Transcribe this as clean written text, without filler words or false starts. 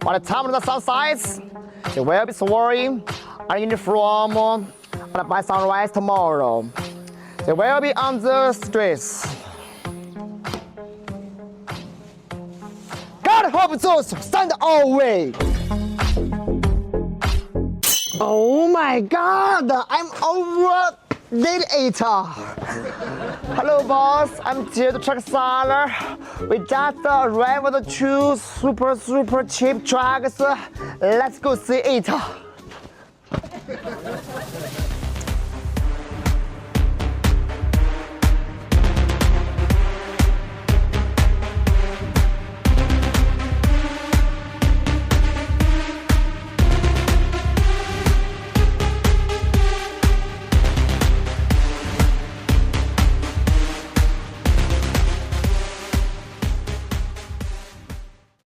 By the time of the sunrise, they will be soaring in the from by sunrise tomorrow. They will be on the streets. God help those who stand our way. Oh my God, I'm over date. Hello boss, I'm here to truck seller. We just arrived with the two super cheap trucks. Let's go see it.